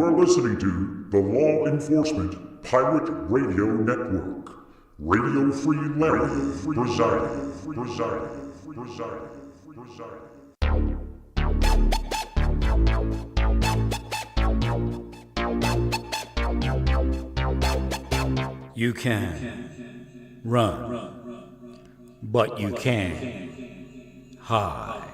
are listening to the Law Enforcement Pirate Radio Network. Radio Free Larry, presiding. You can run, but you can't hide.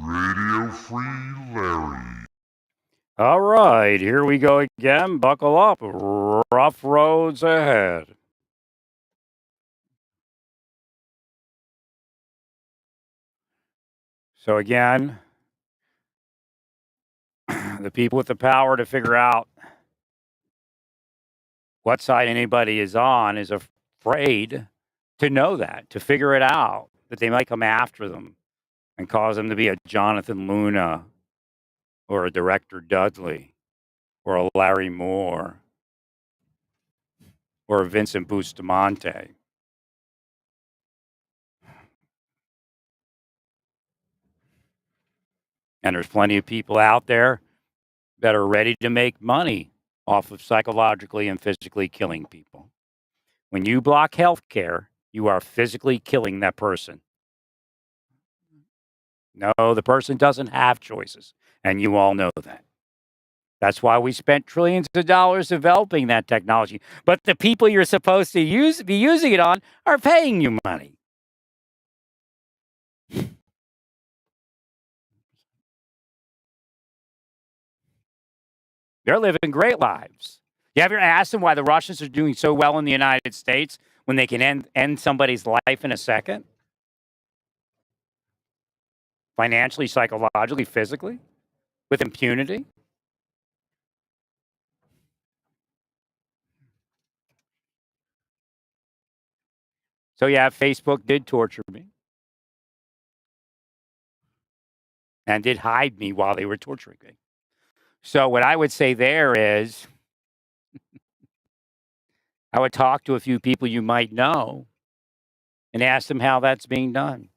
Radio Free Larry. All right, here we go again. Buckle up. Rough roads ahead. So, again, the people with the power to figure out what side anybody is on is afraid to know that, to figure it out, that they might come after them and cause them to be a Jonathan Luna or a Director Dudley or a Larry Moore or a Vincent Bustamante. And there's plenty of people out there that are ready to make money off of psychologically and physically killing people. When you block healthcare, you are physically killing that person. No, the person doesn't have choices, and you all know that. That's why we spent trillions of dollars developing that technology. But the people you're supposed to be using it on are paying you money. They're living great lives. You ever asked them why the Russians are doing so well in the United States when they can end somebody's life in a second? Financially, psychologically, physically, with impunity? So yeah, Facebook did torture me and did hide me while they were torturing me. So what I would say there is I would talk to a few people you might know and ask them how that's being done.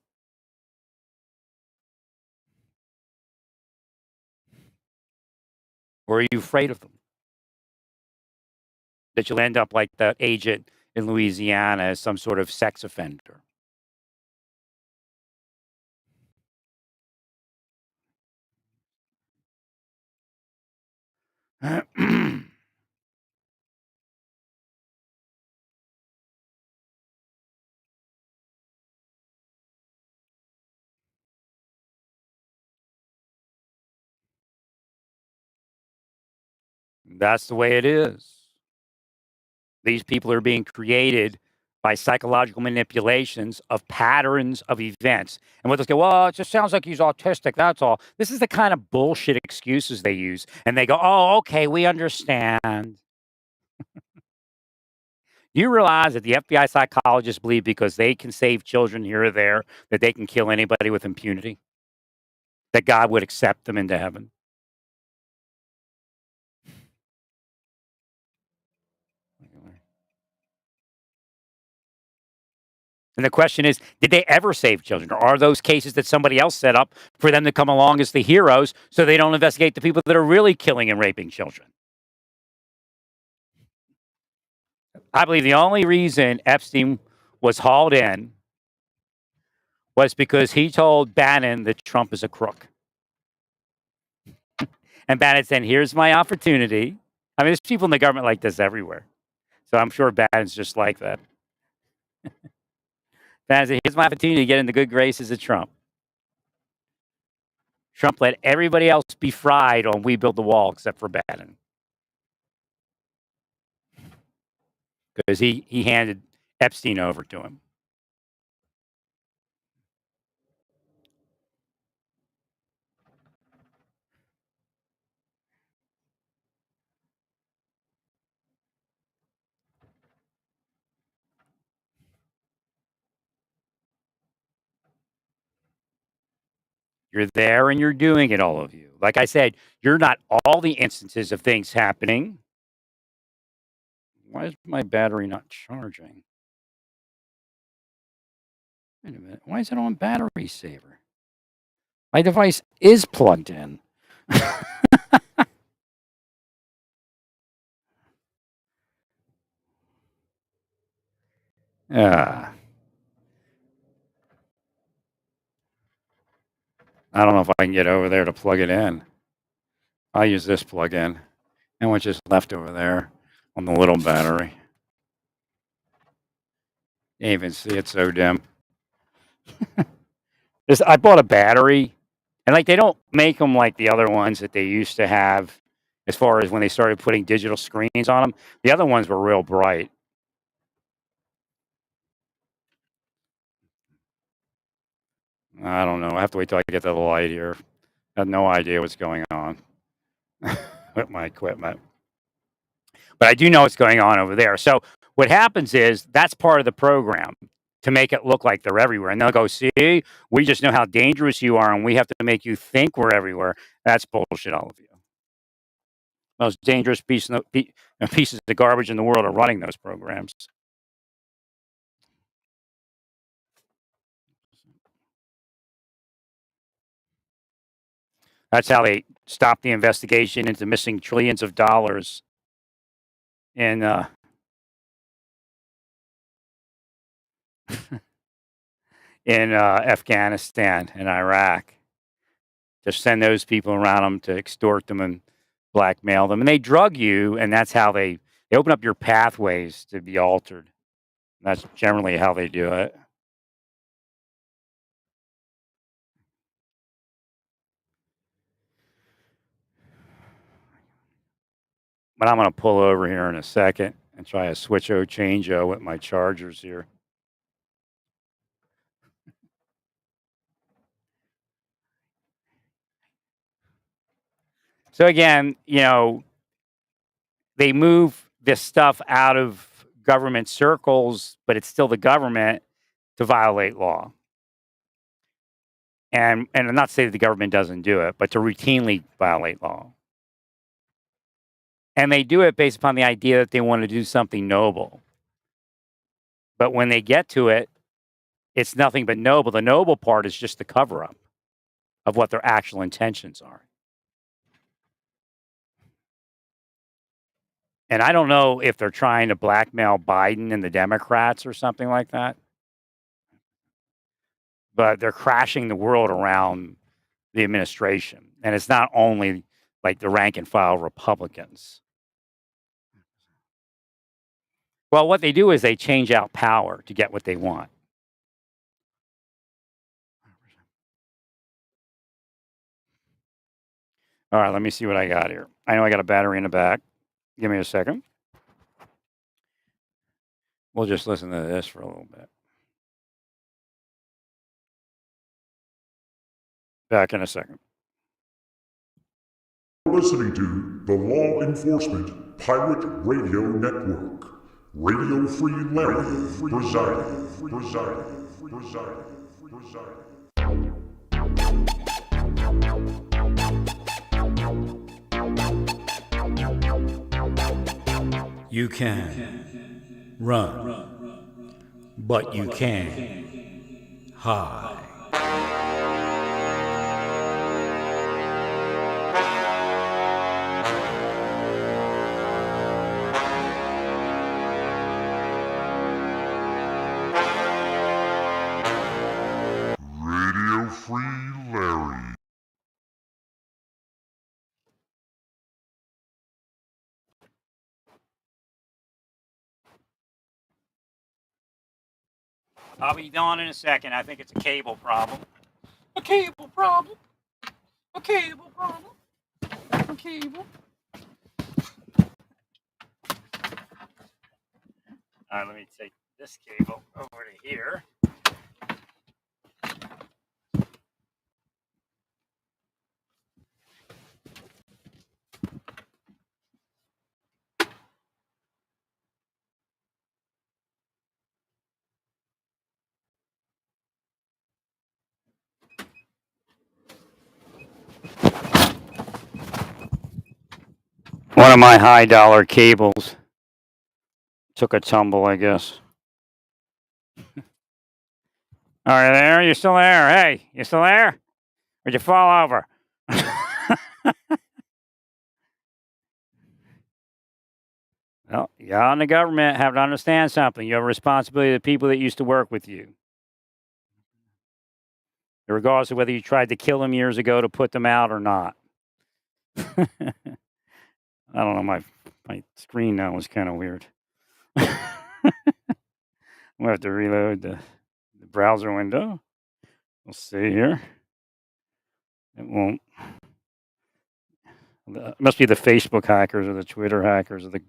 Or are you afraid of them? That you'll end up like that agent in Louisiana as some sort of sex offender. That's the way it is. These people are being created by psychological manipulations of patterns of events. And what they'll go, well, it just sounds like he's autistic. That's all. This is the kind of bullshit excuses they use. And they go, oh, okay, we understand. You realize that the FBI psychologists believe because they can save children here or there, that they can kill anybody with impunity? That God would accept them into heaven? And the question is, did they ever save children? Or are those cases that somebody else set up for them to come along as the heroes so they don't investigate the people that are really killing and raping children? I believe the only reason Epstein was hauled in was because he told Bannon that Trump is a crook. And Bannon said, here's my opportunity. I mean, there's people in the government like this everywhere. So I'm sure Bannon's just like that. Bannon said, here's my opportunity to get in the good graces of Trump. Trump let everybody else be fried on We Build the Wall except for Bannon. Because he handed Epstein over to him. You're there and you're doing it, all of you. Like I said, you're not all the instances of things happening. Why is my battery not charging? Wait a minute. Why is it on battery saver? My device is plugged in. Ah. I don't know if I can get over there to plug it in. I'll use this plug-in. And what's just left over there on the little battery. You can't even see it, so dim. I bought a battery, and like they don't make them like the other ones that they used to have as far as when they started putting digital screens on them. The other ones were real bright. I don't know. I have to wait till I get the light here. I have no idea what's going on with my equipment. But I do know what's going on over there. So what happens is that's part of the program to make it look like they're everywhere. And they'll go, see, we just know how dangerous you are, and we have to make you think we're everywhere. That's bullshit, all of you. Most dangerous pieces of garbage in the world are running those programs. That's how they stopped the investigation into missing trillions of dollars in Afghanistan and Iraq. To send those people around them to extort them and blackmail them, and they drug you, and that's how they open up your pathways to be altered. That's generally how they do it. But I'm going to pull over here in a second and try a switch-o change-o with my chargers here. So again, they move this stuff out of government circles, but it's still the government to violate law. And I'm not saying that the government doesn't do it, but to routinely violate law. And they do it based upon the idea that they want to do something noble. But when they get to it, it's nothing but noble. The noble part is just the cover-up of what their actual intentions are. And I don't know if they're trying to blackmail Biden and the Democrats or something like that. But they're crashing the world around the administration. And it's not only like the rank and file Republicans. Well, what they do is they change out power to get what they want. All right, let me see what I got here. I know I got a battery in the back. Give me a second. We'll just listen to this for a little bit. Back in a second. You're listening to the Law Enforcement Pirate Radio Network. Radio Free Larry presiding. You can run, but you can't hide. Radio Free Larry. I'll be on in a second. I think it's a cable problem. A cable problem. A cable problem. A cable. All right, let me take this cable over to here. One of my high dollar cables took a tumble, I guess. Are you there? You still there? Hey, you still there? Or did you fall over? Well, y'all in the government have to understand something. You have a responsibility to the people that used to work with you. Regardless of whether you tried to kill them years ago to put them out or not. I don't know, my screen now is kind of weird. I'm gonna have to reload the browser window. We'll see here. It won't. It must be the Facebook hackers or the Twitter hackers or the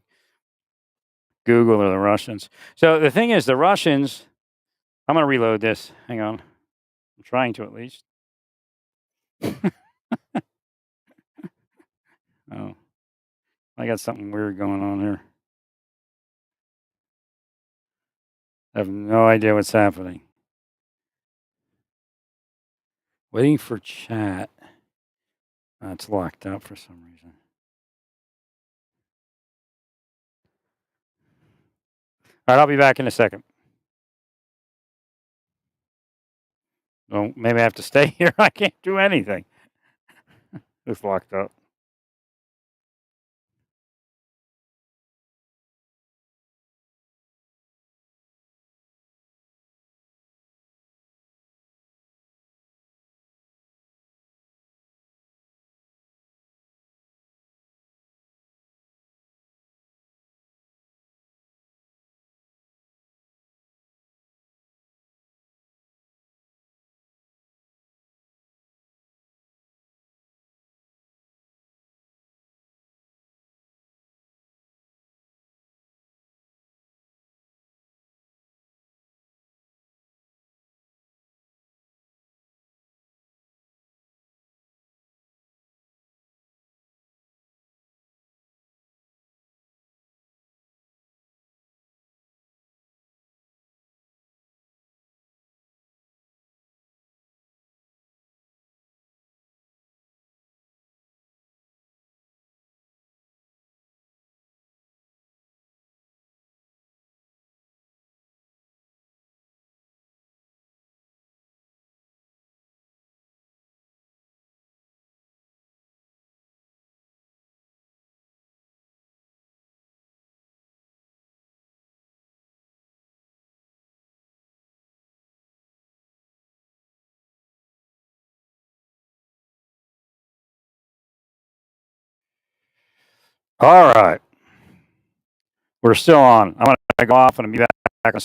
Google or the Russians. So the thing is, the Russians. I'm gonna reload this. Hang on. I'm trying to at least. Oh, I got something weird going on here. I have no idea what's happening. Waiting for chat. It's locked up for some reason. All right, I'll be back in a second. Well, maybe I have to stay here. I can't do anything. It's locked up. All right. We're still on. I'm going to go off and be back